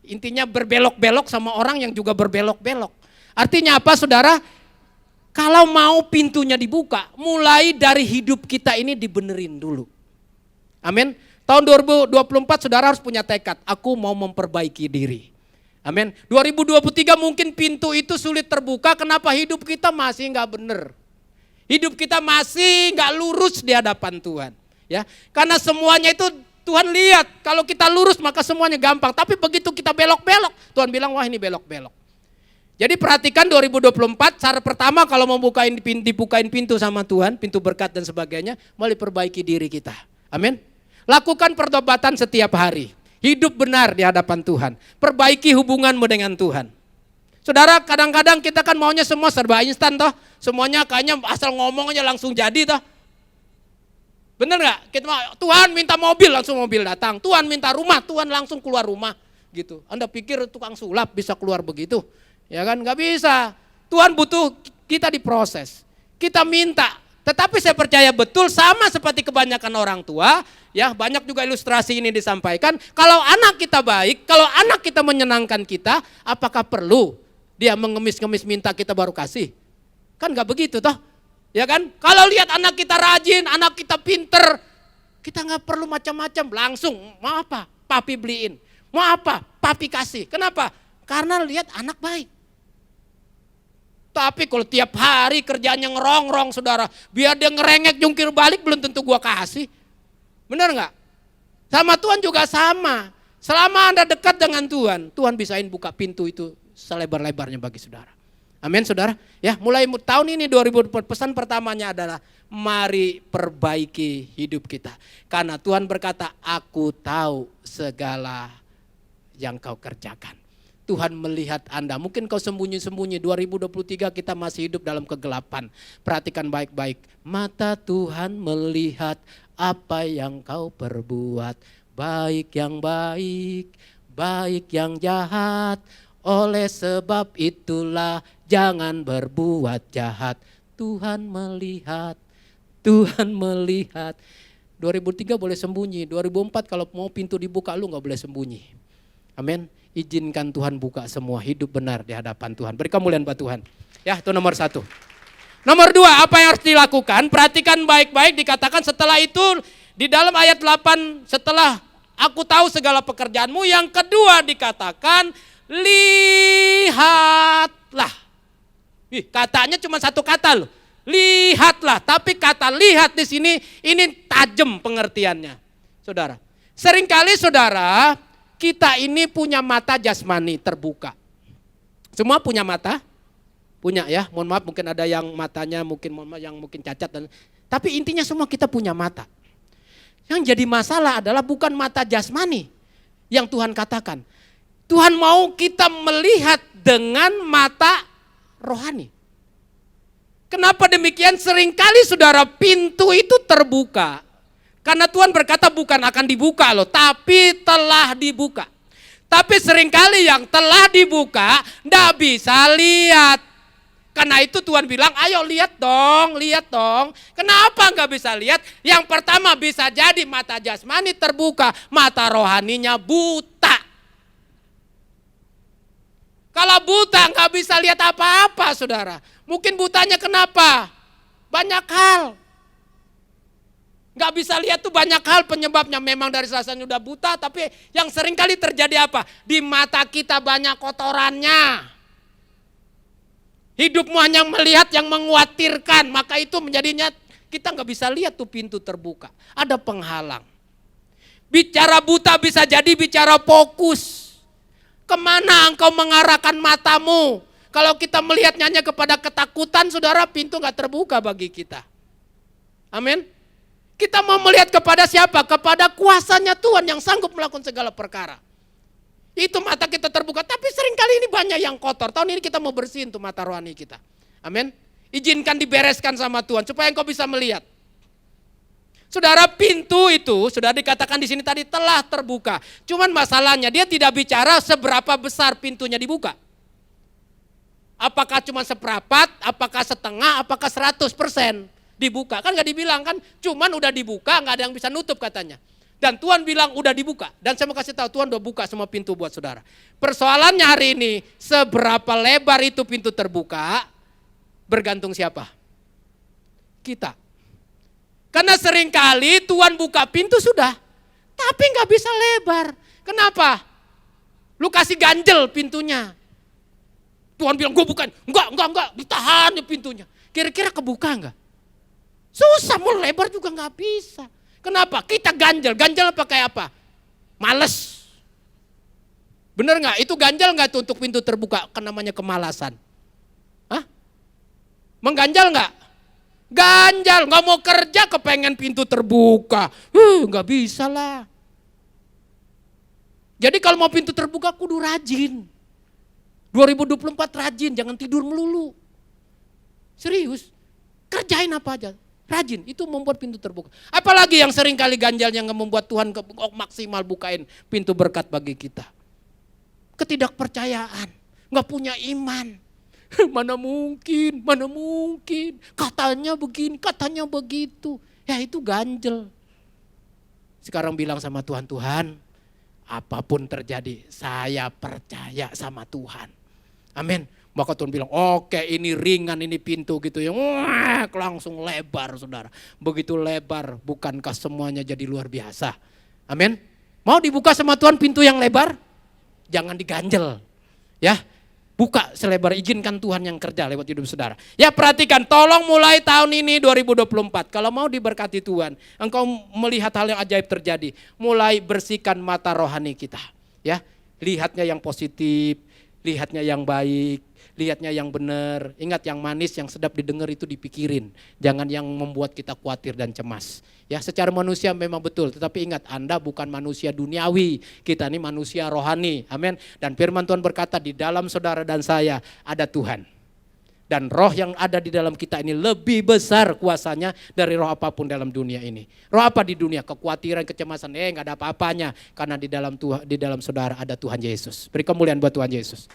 intinya berbelok-belok sama orang yang juga berbelok-belok. Artinya apa saudara? Kalau mau pintunya dibuka, mulai dari hidup kita ini dibenerin dulu. Amin. Tahun 2024 saudara harus punya tekad, aku mau memperbaiki diri. Amin. 2023 mungkin pintu itu sulit terbuka, kenapa hidup kita masih nggak bener. Hidup kita masih nggak lurus di hadapan Tuhan. Ya, karena semuanya itu Tuhan lihat, kalau kita lurus maka semuanya gampang. Tapi begitu kita belok-belok, Tuhan bilang wah ini belok-belok. Jadi perhatikan 2024, cara pertama kalau mau dibukain pintu sama Tuhan, pintu berkat dan sebagainya, mulai perbaiki diri kita. Amin. Lakukan pertobatan setiap hari. Hidup benar di hadapan Tuhan. Perbaiki hubunganmu dengan Tuhan. Saudara, kadang-kadang kita kan maunya semua serba instan toh. Semuanya kayaknya asal ngomong aja langsung jadi toh. Bener gak? Tuhan minta mobil, langsung mobil datang. Tuhan minta rumah, Tuhan langsung keluar rumah. Gitu. Anda pikir tukang sulap bisa keluar begitu? Ya kan, nggak bisa. Tuhan butuh kita diproses. Kita minta. Tetapi saya percaya betul sama seperti kebanyakan orang tua, ya banyak juga ilustrasi ini disampaikan. Kalau anak kita baik, kalau anak kita menyenangkan kita, apakah perlu dia mengemis-ngemis minta kita baru kasih? Kan nggak begitu toh? Ya kan? Kalau lihat anak kita rajin, anak kita pinter, kita nggak perlu macam-macam, langsung mau apa? Papi beliin. Mau apa? Papi kasih. Kenapa? Karena lihat anak baik. Tapi kalau tiap hari kerjaannya ngerongrong saudara, biar dia ngerengek jungkir balik belum tentu gua kasih. Benar nggak? Sama Tuhan juga sama. Selama Anda dekat dengan Tuhan, Tuhan bisain buka pintu itu selebar-lebarnya bagi saudara. Amin saudara. Ya, mulai tahun ini 2024 pesan pertamanya adalah mari perbaiki hidup kita. Karena Tuhan berkata, aku tahu segala yang kau kerjakan. Tuhan melihat Anda, mungkin kau sembunyi-sembunyi, 2023 kita masih hidup dalam kegelapan. Perhatikan baik-baik, mata Tuhan melihat apa yang kau perbuat, baik yang baik, baik yang jahat. Oleh sebab itulah jangan berbuat jahat. Tuhan melihat, Tuhan melihat. 2003 boleh sembunyi, 2004 kalau mau pintu dibuka lu gak boleh sembunyi. Amin. Izinkan Tuhan buka semua, hidup benar di hadapan Tuhan. Beri kemuliaan buat Tuhan. Ya, itu nomor 1. Nomor 2, apa yang harus dilakukan? Perhatikan baik-baik, dikatakan setelah itu di dalam ayat 8, setelah aku tahu segala pekerjaanmu. Yang kedua dikatakan, lihatlah. Katanya cuma satu kata loh. Lihatlah, tapi kata lihat di sini ini tajam pengertiannya. Saudara, seringkali saudara, kita ini punya mata jasmani terbuka. Semua punya mata? Punya ya, mohon maaf mungkin ada yang matanya mungkin cacat tapi intinya semua kita punya mata. Yang jadi masalah adalah bukan mata jasmani yang Tuhan katakan. Tuhan mau kita melihat dengan mata rohani. Kenapa demikian? Seringkali saudara pintu itu terbuka. Karena Tuhan berkata bukan akan dibuka loh, tapi telah dibuka. Tapi seringkali yang telah dibuka enggak bisa lihat. Karena itu Tuhan bilang, ayo lihat dong. Kenapa enggak bisa lihat? Yang pertama bisa jadi mata jasmani terbuka, mata rohaninya buta. Kalau buta enggak bisa lihat apa-apa saudara. Mungkin butanya kenapa? Banyak hal. Enggak bisa lihat tuh banyak hal penyebabnya. Memang dari rasanya udah buta, tapi yang sering kali terjadi apa? Di mata kita banyak kotorannya. Hidupmu hanya melihat yang mengkhawatirkan, maka itu menjadinya kita enggak bisa lihat tuh pintu terbuka. Ada penghalang. Bicara buta bisa jadi bicara fokus. Kemana engkau mengarahkan matamu? Kalau kita melihatnya hanya kepada ketakutan, saudara, pintu gak terbuka bagi kita. Amin. Kita mau melihat kepada siapa? Kepada kuasanya Tuhan yang sanggup melakukan segala perkara. Itu mata kita terbuka, tapi seringkali ini banyak yang kotor. Tahun ini kita mau bersihin tuh mata rohani kita. Amin. Izinkan dibereskan sama Tuhan supaya engkau bisa melihat. Saudara, pintu itu sudah dikatakan di sini tadi telah terbuka. Cuman masalahnya dia tidak bicara seberapa besar pintunya dibuka. Apakah cuma seperempat, apakah setengah, apakah 100% dibuka. Kan gak dibilang kan, cuman udah dibuka gak ada yang bisa nutup katanya. Dan Tuhan bilang udah dibuka. Dan saya mau kasih tahu Tuhan udah buka semua pintu buat saudara. Persoalannya hari ini, seberapa lebar itu pintu terbuka, bergantung siapa? Kita. Karena seringkali Tuhan buka pintu sudah, tapi gak bisa lebar. Kenapa? Lu kasih ganjel pintunya. Tuhan bilang gue bukan, enggak, ditahan ya pintunya. Kira-kira kebuka enggak? Susah, mau lebar juga enggak bisa. Kenapa? Kita ganjel pakai apa? Males. Bener enggak? Itu ganjel enggak tuh untuk pintu terbuka? Kan namanya kemalasan. Hah? Mengganjal enggak? Ganjal, enggak mau kerja kepengen pintu terbuka. Enggak bisa lah. Jadi kalau mau pintu terbuka kudu rajin. 2024 rajin, jangan tidur melulu. Serius, kerjain apa aja, rajin, itu membuat pintu terbuka. Apalagi yang sering kali ganjal yang membuat Tuhan maksimal bukain pintu berkat bagi kita. Ketidakpercayaan, gak punya iman. Mana mungkin, katanya begini, katanya begitu. Ya itu ganjel. Sekarang bilang sama Tuhan, Tuhan, apapun terjadi, saya percaya sama Tuhan. Amin. Maka Tuhan bilang, oke ini ringan, ini pintu gitu ya. Wah, langsung lebar saudara. Begitu lebar, bukankah semuanya jadi luar biasa? Amin. Mau dibuka sama Tuhan pintu yang lebar? Jangan diganjel. Ya, buka selebar, izinkan Tuhan yang kerja lewat hidup saudara. Ya perhatikan, tolong mulai tahun ini 2024. Kalau mau diberkati Tuhan, engkau melihat hal yang ajaib terjadi. Mulai bersihkan mata rohani kita. Ya, lihatnya yang positif. Lihatnya yang baik, lihatnya yang benar. Ingat yang manis, yang sedap didengar itu dipikirin. Jangan yang membuat kita khawatir dan cemas. Ya, secara manusia memang betul, tetapi ingat Anda bukan manusia duniawi. Kita ini manusia rohani. Amin. Dan firman Tuhan berkata di dalam saudara dan saya ada Tuhan. Dan roh yang ada di dalam kita ini lebih besar kuasanya dari roh apapun dalam dunia ini. Roh apa di dunia? Kekhawatiran, kecemasan, enggak ada apa-apanya. Karena di dalam saudara ada Tuhan Yesus. Beri kemuliaan buat Tuhan Yesus.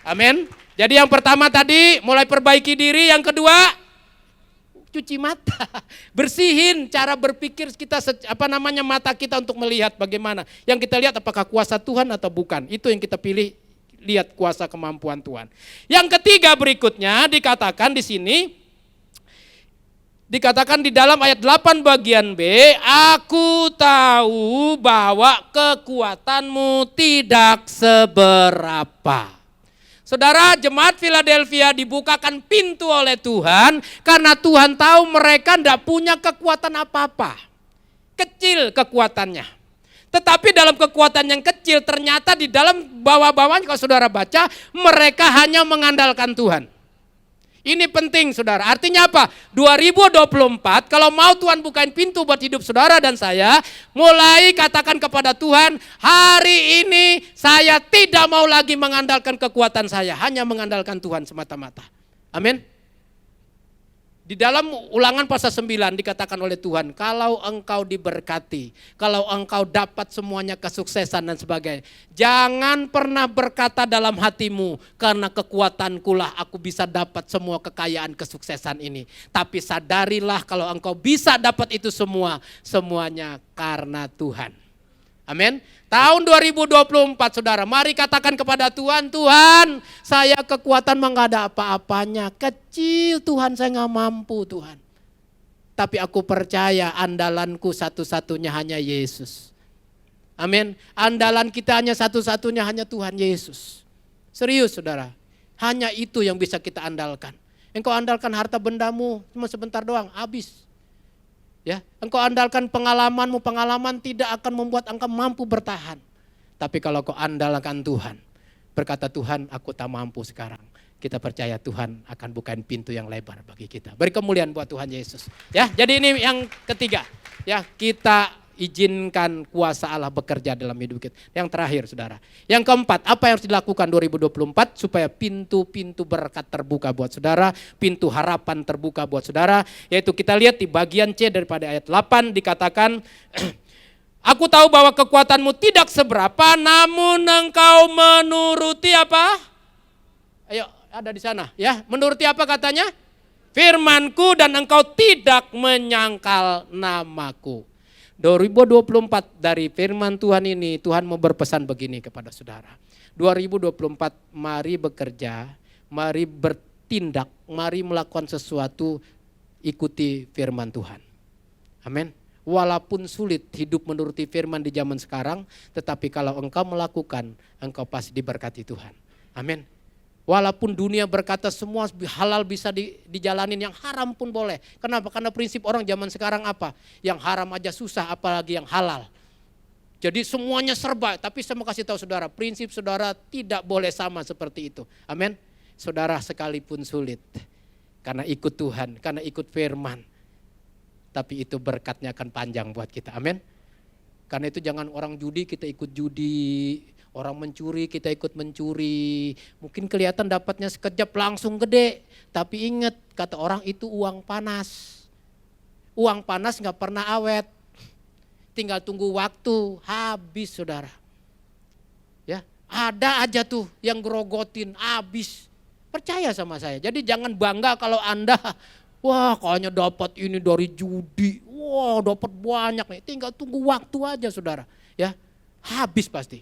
Amin. Jadi yang pertama tadi mulai perbaiki diri, yang kedua cuci mata, bersihin cara berpikir kita, mata kita untuk melihat bagaimana. Yang kita lihat apakah kuasa Tuhan atau bukan. Itu yang kita pilih, lihat kuasa kemampuan Tuhan. Yang ketiga berikutnya dikatakan di sini, dikatakan di dalam ayat 8 bagian B, aku tahu bahwa kekuatanmu tidak seberapa. Saudara, jemaat Philadelphia dibukakan pintu oleh Tuhan karena Tuhan tahu mereka tidak punya kekuatan apa-apa. Kecil kekuatannya. Tetapi dalam kekuatan yang kecil ternyata di dalam bawah-bawahnya kalau saudara baca, mereka hanya mengandalkan Tuhan. Ini penting saudara, artinya apa? 2024 kalau mau Tuhan bukain pintu buat hidup saudara dan saya, mulai katakan kepada Tuhan, hari ini saya tidak mau lagi mengandalkan kekuatan saya, hanya mengandalkan Tuhan semata-mata. Amin. Di dalam Ulangan pasal 9 dikatakan oleh Tuhan, kalau engkau diberkati, kalau engkau dapat semuanya kesuksesan dan sebagainya, jangan pernah berkata dalam hatimu, karena kekuatanku lah aku bisa dapat semua kekayaan kesuksesan ini. Tapi sadarilah kalau engkau bisa dapat itu semua, semuanya karena Tuhan. Amin. Tahun 2024 saudara, mari katakan kepada Tuhan, Tuhan saya kekuatan mah gak ada apa-apanya, kecil Tuhan, saya gak mampu Tuhan. Tapi aku percaya andalanku satu-satunya hanya Yesus. Amin. Andalan kita hanya satu-satunya hanya Tuhan Yesus. Serius saudara, hanya itu yang bisa kita andalkan. Engkau andalkan harta bendamu cuma sebentar doang, habis. Ya, engkau andalkan pengalamanmu, pengalaman tidak akan membuat engkau mampu bertahan. Tapi kalau kau andalkan Tuhan, berkata Tuhan aku tak mampu sekarang, kita percaya Tuhan akan bukain pintu yang lebar bagi kita. Beri kemuliaan buat Tuhan Yesus. Ya, jadi ini yang ketiga. Ya, kita izinkan kuasa Allah bekerja dalam hidup kita. Yang terakhir saudara. Yang keempat, apa yang harus dilakukan 2024 supaya pintu-pintu berkat terbuka buat saudara, pintu harapan terbuka buat saudara, yaitu kita lihat di bagian C daripada ayat 8 dikatakan, aku tahu bahwa kekuatanmu tidak seberapa, namun engkau menuruti apa? Ayo, ada di sana ya. Menuruti apa katanya? Firmanku, dan engkau tidak menyangkal namaku. 2024 dari firman Tuhan ini, Tuhan mau berpesan begini kepada saudara. 2024 mari bekerja, mari bertindak, mari melakukan sesuatu, ikuti firman Tuhan. Amin. Walaupun sulit hidup menuruti firman di zaman sekarang, tetapi kalau engkau melakukan, engkau pasti diberkati Tuhan. Amin. Walaupun dunia berkata semua halal bisa dijalanin, yang haram pun boleh. Kenapa? Karena prinsip orang zaman sekarang apa? Yang haram aja susah, apalagi yang halal. Jadi semuanya serba, tapi saya mau kasih tahu saudara, prinsip saudara tidak boleh sama seperti itu. Amin. Saudara sekalipun sulit, karena ikut Tuhan, karena ikut firman, tapi itu berkatnya akan panjang buat kita. Amin. Karena itu jangan orang judi kita ikut judi, orang mencuri kita ikut mencuri. Mungkin kelihatan dapatnya sekejap langsung gede, tapi ingat kata orang itu uang panas. Uang panas gak pernah awet, tinggal tunggu waktu, habis saudara. Ya, ada aja tuh yang gerogotin, habis. Percaya sama saya, jadi jangan bangga kalau Anda, wah kayaknya dapat ini dari judi, wah dapat banyak nih, tinggal tunggu waktu aja saudara. Ya, habis pasti.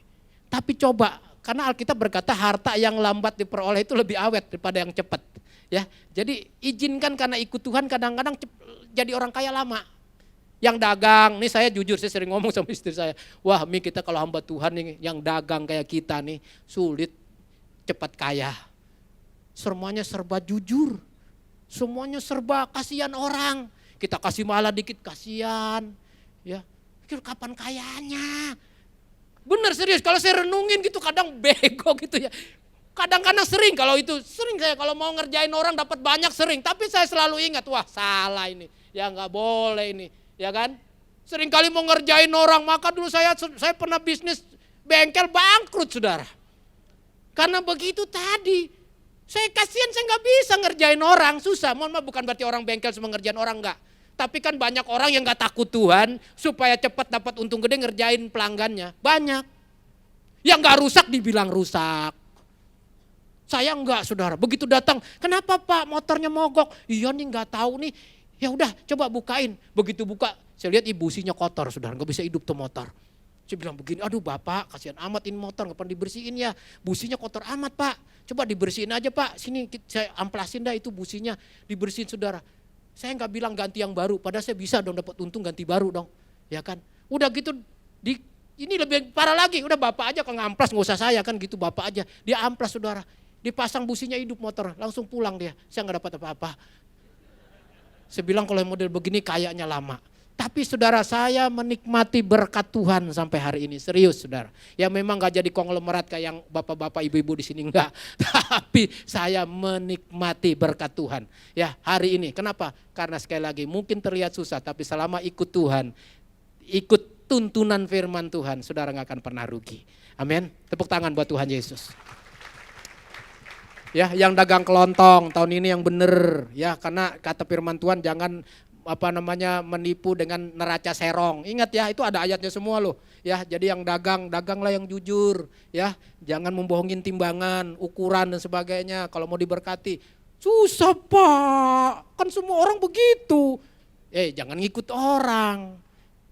Tapi coba, karena Alkitab berkata harta yang lambat diperoleh itu lebih awet daripada yang cepat. Ya, jadi izinkan karena ikut Tuhan kadang-kadang jadi orang kaya lama. Yang dagang, nih saya jujur saya sering ngomong sama istri saya, wah Mi kita kalau hamba Tuhan nih yang dagang kayak kita nih sulit cepat kaya. Semuanya serba jujur, semuanya serba kasihan orang. Kita kasih malah dikit kasihan, ya. Kapan kayanya? Bener serius, kalau saya renungin gitu kadang bego gitu ya. Kadang-kadang sering kalau itu, sering saya kalau mau ngerjain orang dapat banyak sering. Tapi saya selalu ingat, wah salah ini, ya nggak boleh ini, ya kan. Sering kali mau ngerjain orang, maka dulu saya pernah bisnis bengkel bangkrut saudara. Karena begitu tadi, saya kasihan saya nggak bisa ngerjain orang, susah. Mohon maaf bukan berarti orang bengkel semua ngerjain orang, enggak. Tapi kan banyak orang yang gak takut Tuhan supaya cepat dapat untung gede ngerjain pelanggannya. Banyak. Yang gak rusak dibilang rusak. Saya enggak, saudara. Begitu datang, kenapa Pak motornya mogok? Iya nih enggak tahu nih. Ya udah coba bukain. Begitu buka, saya lihat businya kotor, saudara. Enggak bisa hidup tuh motor. Saya bilang begini, aduh Bapak kasihan amat ini motor, nggak pernah dibersihin ya. Businya kotor amat Pak, coba dibersihin aja Pak. Sini saya amplasin dah itu businya, dibersihin saudara. Saya nggak bilang ganti yang baru, padahal saya bisa dong dapat untung ganti baru dong. Ya kan, udah gitu ini lebih parah lagi, udah Bapak aja kalau ngamplas nggak usah saya kan gitu, Bapak aja. Dia amplas saudara, dipasang businya hidup motor, langsung pulang dia. Saya nggak dapat apa-apa. Saya bilang kalau model begini kayaknya lama. Tapi saudara, saya menikmati berkat Tuhan sampai hari ini. Serius saudara. Ya memang gak jadi konglomerat kayak yang bapak-bapak ibu-ibu di sini enggak. Tapi saya menikmati berkat Tuhan. Ya hari ini. Kenapa? Karena sekali lagi mungkin terlihat susah. Tapi selama ikut Tuhan, ikut tuntunan firman Tuhan, saudara gak akan pernah rugi. Amin. Tepuk tangan buat Tuhan Yesus. Ya, yang dagang kelontong tahun ini yang bener. Ya, karena kata firman Tuhan jangan menipu dengan neraca serong. Ingat ya, itu ada ayatnya semua loh. Ya, jadi yang daganglah yang jujur, ya. Jangan membohongin timbangan, ukuran dan sebagainya kalau mau diberkati. Susah, Pak. Kan semua orang begitu. Jangan ngikut orang.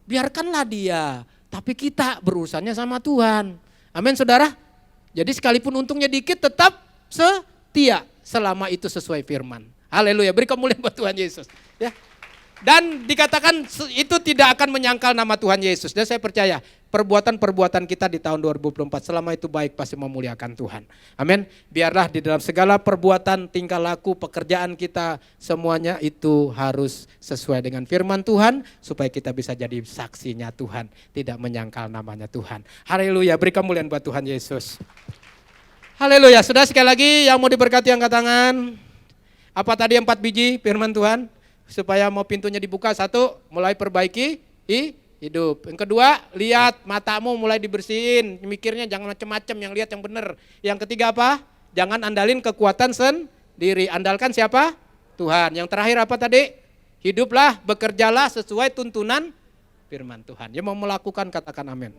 Biarkanlah dia, tapi kita berurusannya sama Tuhan. Amin, saudara. Jadi sekalipun untungnya dikit tetap setia selama itu sesuai firman. Haleluya, beri kemuliaan buat Tuhan Yesus. Ya. Dan dikatakan itu tidak akan menyangkal nama Tuhan Yesus. Dan saya percaya perbuatan-perbuatan kita di tahun 2024 selama itu baik pasti memuliakan Tuhan. Amin. Biarlah di dalam segala perbuatan, tingkah laku, pekerjaan kita semuanya itu harus sesuai dengan firman Tuhan. Supaya kita bisa jadi saksinya Tuhan. Tidak menyangkal namanya Tuhan. Haleluya, beri kemuliaan buat Tuhan Yesus. Haleluya, sudah sekali lagi yang mau diberkati angkat tangan. Apa tadi 4 biji firman Tuhan? Supaya mau pintunya dibuka, 1, mulai perbaiki hidup. Yang kedua, lihat matamu mulai dibersihin, mikirnya jangan macam-macam, yang lihat yang benar. Yang ketiga apa? Jangan andalin kekuatan sendiri, andalkan siapa? Tuhan. Yang terakhir apa tadi? Hiduplah, bekerjalah sesuai tuntunan firman Tuhan. Yang mau melakukan katakan amin.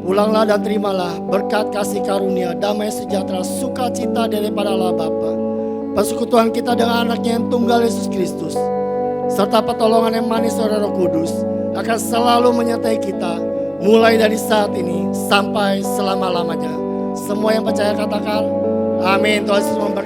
Pulanglah dan terimalah berkat kasih karunia, damai sejahtera, sukacita daripada Allah Bapa, persekutuan kita dengan anaknya yang tunggal Yesus Kristus, serta pertolongan yang manis oleh Roh Kudus akan selalu menyertai kita mulai dari saat ini sampai selama-lamanya. Semua yang percaya katakan amin. Tuhan Yesus memberkati.